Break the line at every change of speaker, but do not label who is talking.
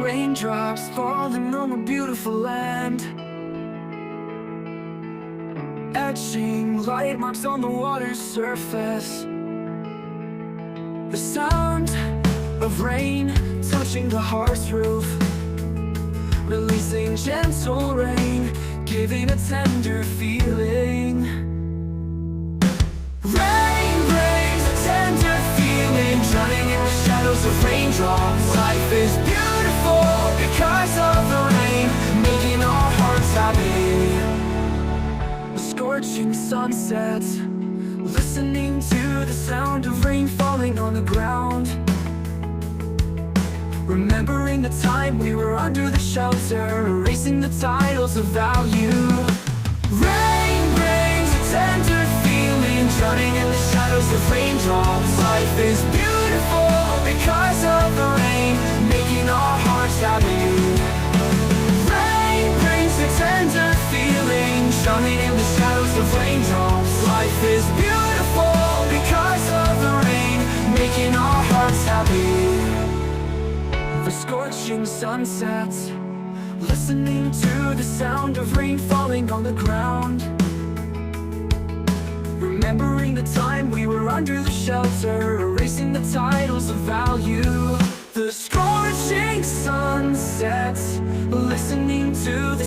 Raindrops falling on a beautiful land, etching light marks on the water's surface. The sound of rain touching the heart's roof, releasing gentle rain, giving a tender feeling. Rain brings a tender feeling, drowning in the shadows of raindrops. Life is beautiful because of the rain, making our hearts happy. A scorching sunset, listening to the sound of rain falling on the ground, remembering the time we were under the shelter, erasing the titles of value. Rain brings a tender feeling, drowning in the shadows of raindrops. Life is beautiful because of the rain, making our hearts happy. Rain brings a tender feeling, drowning in the shadows of raindrops. Life is beautiful because of the rain, making our hearts happy. The scorching sunsets, listening to the sound of rain falling on the ground, remembering the time we were under the shelter, erasing the titles of value.